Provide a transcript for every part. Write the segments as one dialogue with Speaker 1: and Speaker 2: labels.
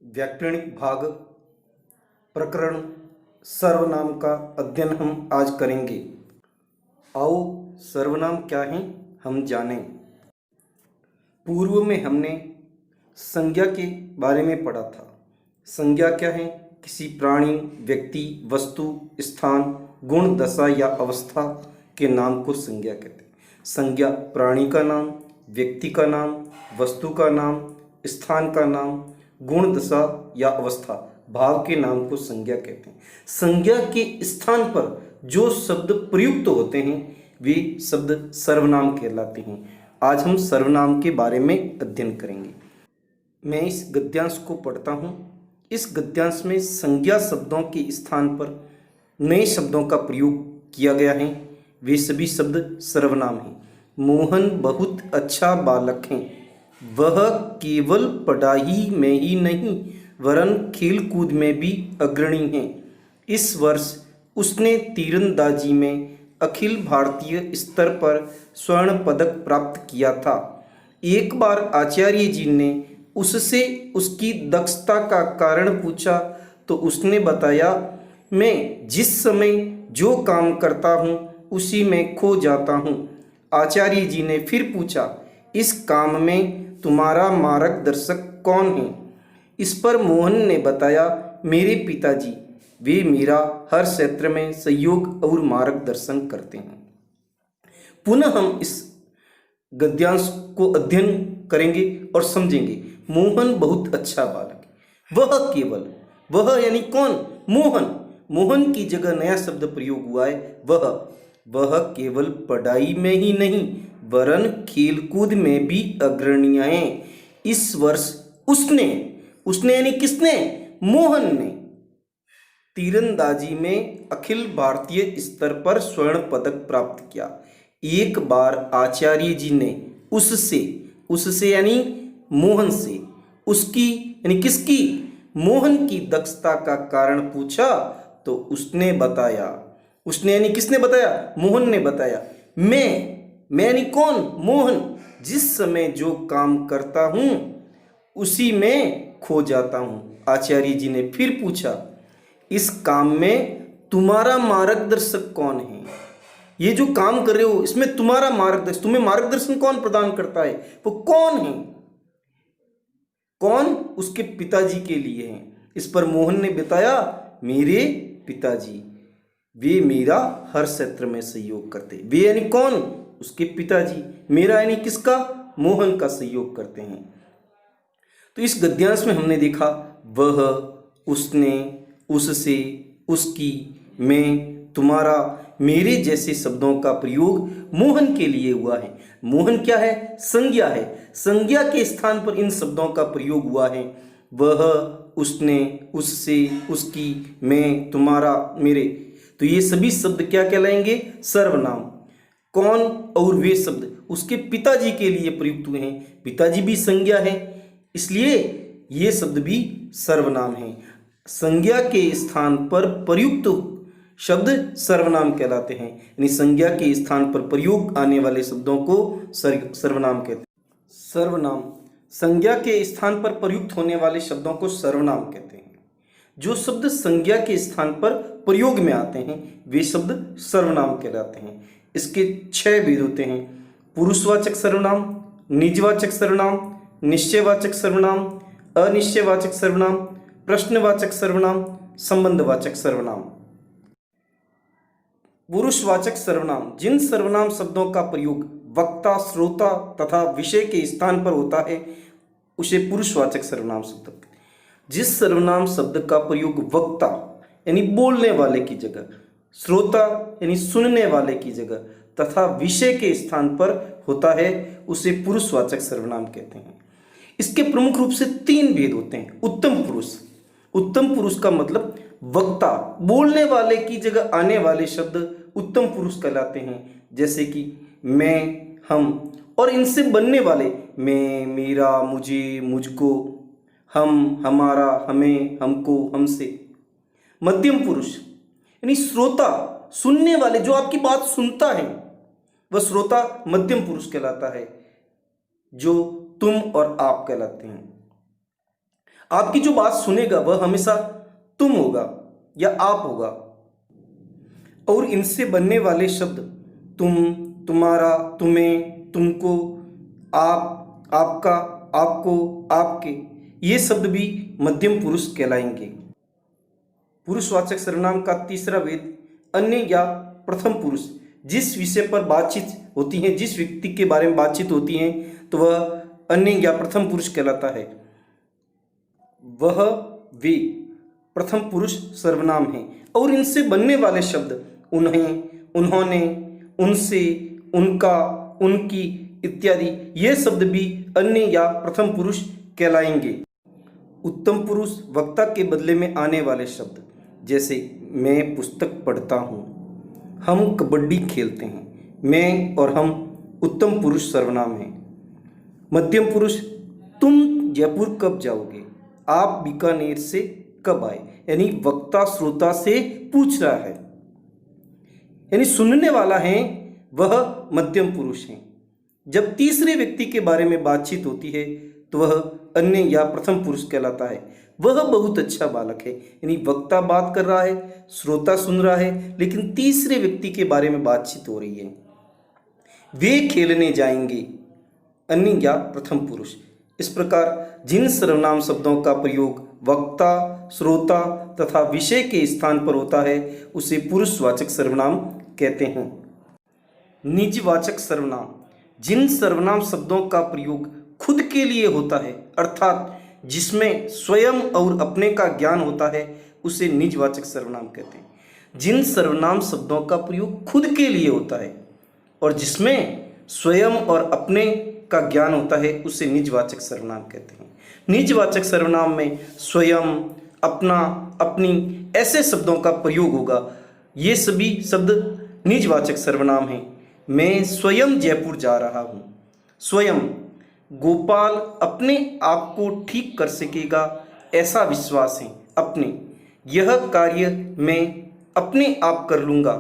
Speaker 1: व्याकरणिक भाग प्रकरण सर्वनाम का अध्ययन हम आज करेंगे। आओ सर्वनाम क्या है हम जानें। पूर्व में हमने संज्ञा के बारे में पढ़ा था। संज्ञा क्या है? किसी प्राणी, व्यक्ति, वस्तु, स्थान, गुण, दशा या अवस्था के नाम को संज्ञा कहते हैं। संज्ञा प्राणी का नाम, व्यक्ति का नाम, वस्तु का नाम, स्थान का नाम, गुण, दशा या अवस्था, भाव के नाम को संज्ञा कहते हैं। संज्ञा के स्थान पर जो शब्द प्रयुक्त होते हैं वे शब्द सर्वनाम कहलाते हैं। आज हम सर्वनाम के बारे में अध्ययन करेंगे। मैं इस गद्यांश को पढ़ता हूँ। इस गद्यांश में संज्ञा शब्दों के स्थान पर नए शब्दों का प्रयोग किया गया है। वे सभी शब्द सर्वनाम हैं। मोहन बहुत अच्छा बालक है। वह केवल पढ़ाई में ही नहीं वरन खेल कूद में भी अग्रणी है। इस वर्ष उसने तीरंदाजी में अखिल भारतीय स्तर पर स्वर्ण पदक प्राप्त किया था। एक बार आचार्य जी ने उससे उसकी दक्षता का कारण पूछा तो उसने बताया, मैं जिस समय जो काम करता हूँ उसी में खो जाता हूँ। आचार्य जी ने फिर पूछा, इस काम में तुम्हारा मार्गदर्शक कौन है? इस पर मोहन ने बताया, मेरे पिताजी, वे मेरा हर क्षेत्र में सहयोग और मार्गदर्शन करते हैं। पुनः हम इस गद्यांश को अध्ययन करेंगे और समझेंगे। मोहन बहुत अच्छा बालक है। वह केवल, वह यानी कौन? मोहन। मोहन की जगह नया शब्द प्रयोग हुआ है वह केवल पढ़ाई में ही नहीं वरन खेलकूद में भी अग्रणी है। इस वर्ष उसने यानी किसने? मोहन ने तीरंदाजी में अखिल भारतीय स्तर पर स्वर्ण पदक प्राप्त किया। एक बार आचार्य जी ने उससे यानी मोहन से उसकी यानी किसकी? मोहन की दक्षता का कारण पूछा तो उसने बताया, उसने यानी किसने बताया? मोहन ने बताया, मैं यानी कौन? मोहन जिस समय जो काम करता हूं उसी में खो जाता हूं। आचार्य जी ने फिर पूछा, इस काम में तुम्हारा मार्गदर्शक कौन है? ये जो काम कर रहे हो इसमें तुम्हें मार्गदर्शन कौन प्रदान करता है? वो कौन है? कौन? उसके पिताजी के लिए है। इस पर मोहन ने बताया, मेरे पिताजी, वे मेरा हर क्षेत्र में सहयोग करते। वे यानी कौन? उसके पिताजी। मेरा यानी किसका? मोहन का सहयोग करते हैं। तो इस गद्यांश में हमने देखा वह, उसने, उससे, उसकी, मैं, तुम्हारा, मेरे जैसे शब्दों का प्रयोग मोहन के लिए हुआ है। मोहन क्या है? संज्ञा है। संज्ञा के स्थान पर इन शब्दों का प्रयोग हुआ है। वह, उसने, उससे, उसकी, मैं, तुम्हारा, मेरे। तो ये सभी शब्द क्या कहलाएंगे? सर्वनाम। कौन? और वे शब्द उसके पिताजी के लिए प्रयुक्त हुए हैं। पिताजी भी संज्ञा है, इसलिए ये शब्द भी सर्वनाम है। संज्ञा के स्थान पर प्रयुक्त शब्द सर्वनाम कहलाते हैं। यानी संज्ञा के स्थान पर प्रयोग आने वाले शब्दों को सर्वनाम कहते हैं। सर्वनाम संज्ञा के स्थान पर प्रयुक्त होने वाले शब्दों को सर्वनाम कहते हैं। जो शब्द संज्ञा के स्थान पर प्रयोग में आते हैं वे शब्द सर्वनाम कहलाते हैं। इसके 6 भेद होते हैं: पुरुषवाचक सर्वनाम, निजवाचक सर्वनाम, निश्चयवाचक सर्वनाम, अनिश्चयवाचक सर्वनाम, प्रश्नवाचक सर्वनाम, संबंधवाचक सर्वनाम। पुरुषवाचक सर्वनाम जिन सर्वनाम शब्दों का प्रयोग वक्ता, श्रोता तथा विषय के स्थान पर होता है उसे पुरुषवाचक सर्वनाम शब्द कहते हैं। जिस सर्वनाम शब्द का प्रयोग वक्ता यानी बोलने वाले की जगह, श्रोता यानी सुनने वाले की जगह तथा विषय के स्थान पर होता है उसे पुरुषवाचक सर्वनाम कहते हैं। इसके प्रमुख रूप से 3 भेद होते हैं। उत्तम पुरुष का मतलब वक्ता, बोलने वाले की जगह आने वाले शब्द उत्तम पुरुष कहलाते हैं, जैसे कि मैं, हम, और इनसे बनने वाले मैं, मेरा, मुझे, मुझको, हम, हमारा, हमें, हमको, हमसे। मध्यम पुरुष यानी श्रोता, सुनने वाले, जो आपकी बात सुनता है वह श्रोता मध्यम पुरुष कहलाता है, जो तुम और आप कहलाते हैं। आपकी जो बात सुनेगा वह हमेशा तुम होगा या आप होगा। और इनसे बनने वाले शब्द तुम, तुम्हारा, तुम्हें, तुमको, आप, आपका, आपको, आपके, ये शब्द भी मध्यम पुरुष कहलाएंगे। पुरुषवाचक सर्वनाम का तीसरा भेद अन्य या प्रथम पुरुष। जिस विषय पर बातचीत होती है, जिस व्यक्ति के बारे में बातचीत होती है, तो वह अन्य या प्रथम पुरुष कहलाता है। वह वे प्रथम पुरुष सर्वनाम है और इनसे बनने वाले शब्द उन्हें, उन्होंने, उनसे, उनका, उनकी इत्यादि ये शब्द भी अन्य या प्रथम पुरुष कहलाएंगे। उत्तम पुरुष वक्ता के बदले में आने वाले शब्द, जैसे मैं पुस्तक पढ़ता हूँ, हम कबड्डी खेलते हैं, मैं और हम उत्तम पुरुष सर्वनाम हैं। मध्यम पुरुष तुम जयपुर कब जाओगे, आप बीकानेर से कब आए, यानी वक्ता श्रोता से पूछ रहा है, यानी सुनने वाला है वह मध्यम पुरुष है। जब तीसरे व्यक्ति के बारे में बातचीत होती है तो वह अन्य या प्रथम पुरुष कहलाता है। वह बहुत अच्छा बालक है, यानी वक्ता बात कर रहा है, श्रोता सुन रहा है, लेकिन तीसरे व्यक्ति के बारे में बातचीत हो रही है। वे खेलने जाएंगे, अन्य या प्रथम पुरुष। इस प्रकार जिन सर्वनाम शब्दों का प्रयोग वक्ता, श्रोता तथा विषय के स्थान पर होता है उसे पुरुषवाचक सर्वनाम कहते हैं। निजवाचक सर्वनाम, जिन सर्वनाम शब्दों का प्रयोग खुद के लिए होता है, अर्थात जिसमें स्वयं और अपने का ज्ञान होता है, उसे निजवाचक सर्वनाम कहते हैं। जिन सर्वनाम शब्दों का प्रयोग खुद के लिए होता है और जिसमें स्वयं और अपने का ज्ञान होता है, उसे निजवाचक सर्वनाम कहते हैं। निजवाचक सर्वनाम में स्वयं, अपना, अपनी ऐसे शब्दों का प्रयोग होगा। ये सभी शब्द निजवाचक सर्वनाम हैं। मैं स्वयं जयपुर जा रहा हूँ। स्वयं, गोपाल अपने आप को ठीक कर सकेगा ऐसा विश्वास है। अपने, यह कार्य मैं अपने आप कर लूँगा,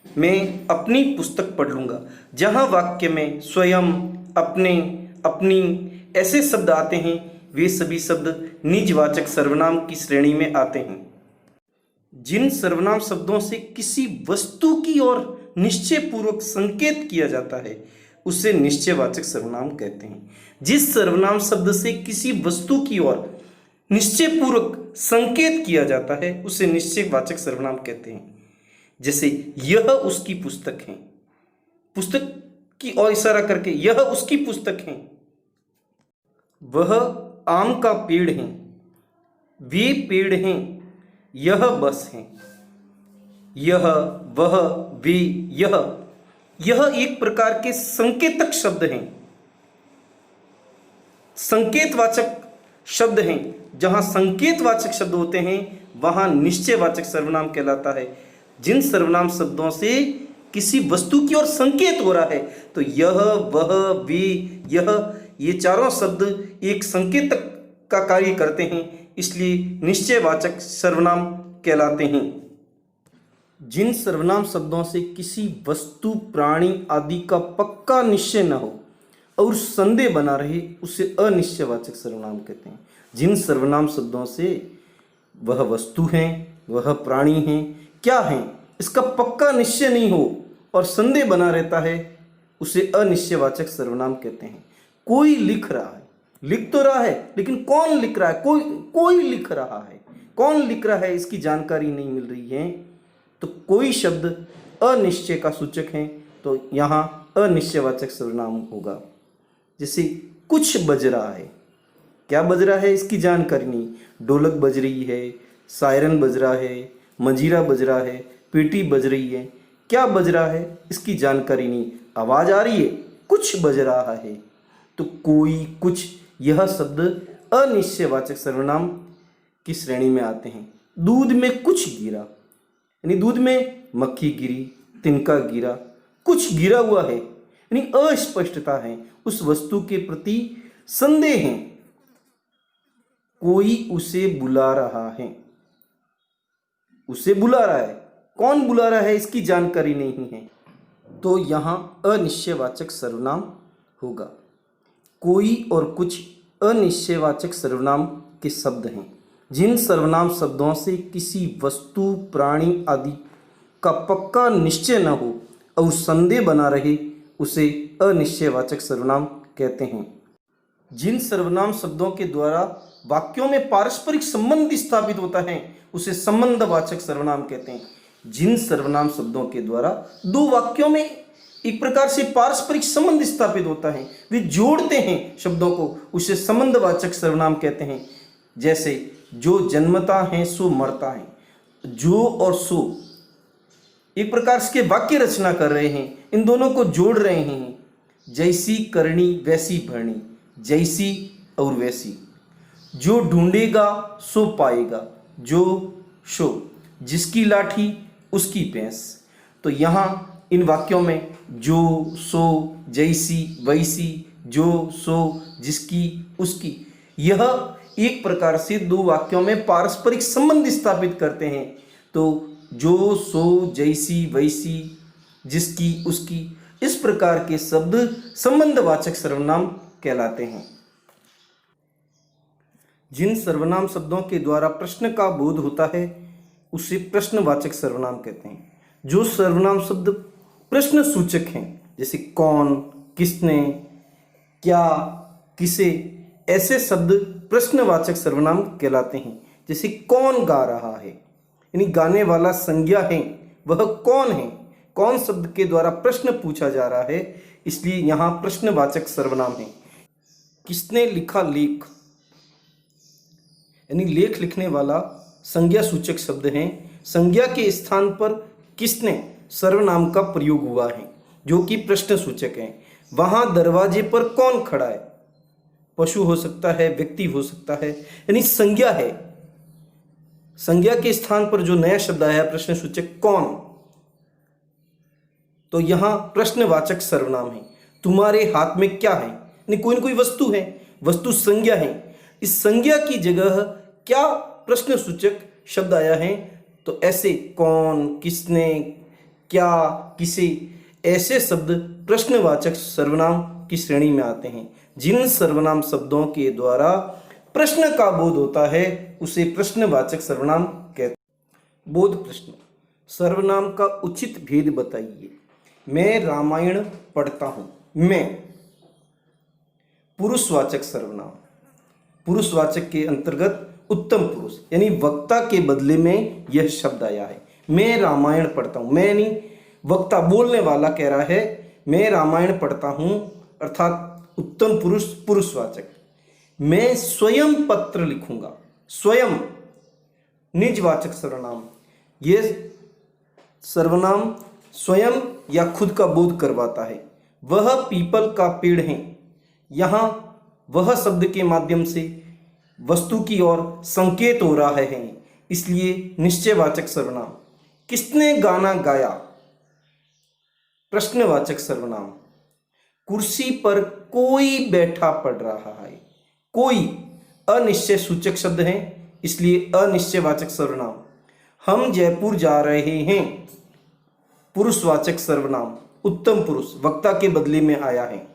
Speaker 1: मैं अपनी पुस्तक पढ़ लूँगा। जहाँ वाक्य में स्वयं, अपने, अपनी ऐसे शब्द आते हैं वे सभी शब्द निजवाचक सर्वनाम की श्रेणी में आते हैं। जिन सर्वनाम शब्दों से किसी वस्तु की ओर निश्चय पूर्वक संकेत किया जाता है उसे निश्चयवाचक सर्वनाम कहते हैं। जिस सर्वनाम शब्द से किसी वस्तु की ओर निश्चय पूर्वक संकेत किया जाता है उसे निश्चयवाचक सर्वनाम कहते हैं। जैसे यह उसकी पुस्तक है, पुस्तक की ओर इशारा करके यह उसकी पुस्तक है। वह आम का पेड़ है, वे पेड़ हैं, यह बस है। यह, वह, वे, यह एक प्रकार के संकेतक शब्द हैं, संकेतवाचक शब्द हैं। जहां संकेतवाचक शब्द होते हैं वहां निश्चयवाचक सर्वनाम कहलाता है। जिन सर्वनाम शब्दों से किसी वस्तु की ओर संकेत हो रहा है तो यह, वह, वे, ये चारों शब्द एक संकेतक का कार्य करते हैं, इसलिए निश्चयवाचक सर्वनाम कहलाते हैं। जिन सर्वनाम शब्दों से किसी वस्तु, प्राणी आदि का पक्का निश्चय न हो और संदेह बना रहे उसे अनिश्चयवाचक सर्वनाम कहते हैं। जिन सर्वनाम शब्दों से वह वस्तु है, वह प्राणी है, क्या है, इसका पक्का निश्चय नहीं हो और संदेह बना रहता है उसे अनिश्चयवाचक सर्वनाम कहते हैं। कोई लिख रहा है, लिख तो रहा है लेकिन कौन लिख रहा है, कोई लिख रहा है, कौन लिख रहा है इसकी जानकारी नहीं मिल रही है, तो कोई शब्द अनिश्चय का सूचक है तो यहाँ अनिश्चयवाचक सर्वनाम होगा। जैसे कुछ बज रहा है, क्या बज रहा है इसकी जानकारी नहीं, ढोलक बज रही है, सायरन बज रहा है, मंजीरा बज रहा है, पेटी बज रही है, क्या बज रहा है इसकी जानकारी नहीं, आवाज़ आ रही है, कुछ बज रहा है। तो कोई, कुछ, यह शब्द अनिश्चयवाचक सर्वनाम की श्रेणी में आते हैं। दूध में कुछ गिरा, यानी दूध में मक्खी गिरी, तिनका गिरा, कुछ गिरा हुआ है, यानी अस्पष्टता है, उस वस्तु के प्रति संदेह है। कोई उसे बुला रहा है, उसे बुला रहा है, कौन बुला रहा है इसकी जानकारी नहीं है, तो यहाँ अनिश्चयवाचक सर्वनाम होगा। कोई और कुछ अनिश्चयवाचक सर्वनाम के शब्द हैं। जिन सर्वनाम शब्दों से किसी वस्तु, प्राणी आदि का पक्का निश्चय न हो और संदेह बना रहे, उसे अनिश्चयवाचक सर्वनाम कहते हैं। जिन सर्वनाम शब्दों के द्वारा वाक्यों में पारस्परिक संबंध स्थापित होता है, उसे संबंधवाचक सर्वनाम कहते हैं। जिन सर्वनाम शब्दों के द्वारा दो वाक्यों में एक प्रकार से पारस्परिक संबंध स्थापित होता है, वे जोड़ते हैं शब्दों को, उसे संबंधवाचक सर्वनाम कहते हैं। जैसे जो जन्मता है सो मरता है, जो और सो एक प्रकार से वाक्य रचना कर रहे हैं, इन दोनों को जोड़ रहे हैं। जैसी करनी वैसी भरनी, जैसी और वैसी। जो ढूंढेगा सो पाएगा, जो सो। जिसकी लाठी उसकी भैंस। तो यहाँ इन वाक्यों में जो, सो, जैसी, वैसी, जो, सो, जिसकी, उसकी, यह एक प्रकार से दो वाक्यों में पारस्परिक संबंध स्थापित करते हैं। तो जो, सो, जैसी, वैसी, जिसकी, उसकी, इस प्रकार के शब्द संबंधवाचक सर्वनाम कहलाते हैं। जिन सर्वनाम शब्दों के द्वारा प्रश्न का बोध होता है, उसे प्रश्नवाचक सर्वनाम कहते हैं। जो सर्वनाम शब्द प्रश्न सूचक हैं, जैसे कौन, किसने, क्या, किसे, ऐसे शब्द प्रश्नवाचक सर्वनाम कहलाते हैं। जैसे कौन गा रहा है, यानी गाने वाला संज्ञा है, वह कौन है। कौन शब्द के द्वारा प्रश्न पूछा जा रहा है, इसलिए यहाँ प्रश्नवाचक सर्वनाम है। किसने लिखा लेख, यानी लेख लिखने वाला संज्ञा सूचक शब्द है। संज्ञा के स्थान पर किसने सर्वनाम का प्रयोग हुआ है, जो कि प्रश्न सूचक है। वहां दरवाजे पर कौन खड़ा है, पशु हो सकता है, व्यक्ति हो सकता है, यानी संज्ञा है। संज्ञा के स्थान पर जो नया शब्द आया प्रश्न सूचक कौन, तो यहां प्रश्नवाचक सर्वनाम है। तुम्हारे हाथ में क्या है, यानी कोई न कोई वस्तु है, वस्तु संज्ञा है। इस संज्ञा की जगह क्या प्रश्न सूचक शब्द आया है, तो ऐसे कौन, किसने, क्या, किसे, ऐसे शब्द प्रश्नवाचक सर्वनाम की श्रेणी में आते हैं। जिन सर्वनाम शब्दों के द्वारा प्रश्न का बोध होता है, उसे प्रश्नवाचक सर्वनाम कहते हैं। बोध प्रश्न। सर्वनाम का उचित भेद बताइए। मैं रामायण पढ़ता हूं। मैं पुरुषवाचक सर्वनाम। पुरुषवाचक के अंतर्गत उत्तम पुरुष, यानी वक्ता के बदले में यह शब्द आया है। मैं रामायण पढ़ता हूं, मैं नहीं, वक्ता बोलने वाला कह रहा है मैं रामायण पढ़ता हूं, अर्थात उत्तम पुरुष पुरुषवाचक। मैं स्वयं पत्र लिखूंगा। स्वयं निजवाचक सर्वनाम। यह सर्वनाम स्वयं या खुद का बोध करवाता है। वह पीपल का पेड़ है। यहां वह शब्द के माध्यम से वस्तु की ओर संकेत हो रहा है, इसलिए निश्चयवाचक सर्वनाम। किसने गाना गाया, प्रश्नवाचक सर्वनाम। कुर्सी पर कोई बैठा पढ़ रहा है। कोई अनिश्चय सूचक शब्द है, इसलिए अनिश्चयवाचक सर्वनाम। हम जयपुर जा रहे हैं, पुरुषवाचक सर्वनाम। उत्तम पुरुष वक्ता के बदले में आया है।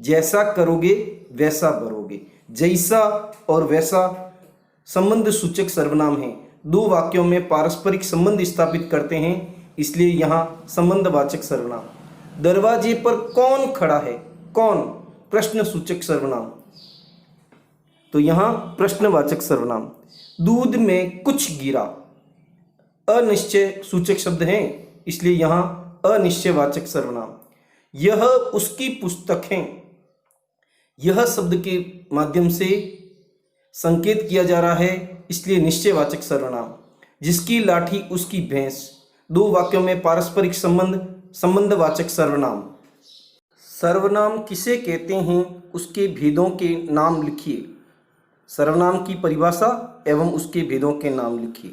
Speaker 1: जैसा करोगे वैसा भरोगे। जैसा और वैसा संबंध सूचक सर्वनाम है, दो वाक्यों में पारस्परिक संबंध स्थापित करते हैं, इसलिए यहां संबंधवाचक सर्वनाम। दरवाजे पर कौन खड़ा है, कौन प्रश्न सूचक सर्वनाम, तो यहां प्रश्नवाचक सर्वनाम। दूध में कुछ गिरा, अनिश्चय सूचक शब्द है, इसलिए यहां अनिश्चयवाचक सर्वनाम। यह उसकी पुस्तक है। यह शब्द के माध्यम से संकेत किया जा रहा है, इसलिए निश्चयवाचक सर्वनाम। जिसकी लाठी उसकी भैंस, दो वाक्यों में पारस्परिक संबंध, संबंधवाचक सर्वनाम। सर्वनाम किसे कहते हैं, उसके भेदों के नाम लिखिए। सर्वनाम की परिभाषा एवं उसके भेदों के नाम लिखिए।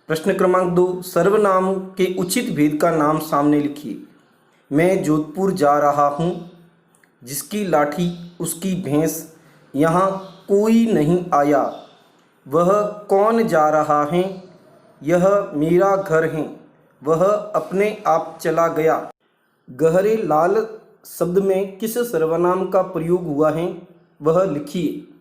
Speaker 1: प्रश्न क्रमांक 2, सर्वनाम के उचित भेद का नाम सामने लिखिए। मैं जोधपुर जा रहा हूँ। जिसकी लाठी उसकी भैंस, यहाँ कोई नहीं आया। वह कौन जा रहा है, यह मेरा घर है। वह अपने आप चला गया। गहरे लाल शब्द में किस सर्वनाम का प्रयोग हुआ है, वह लिखिए।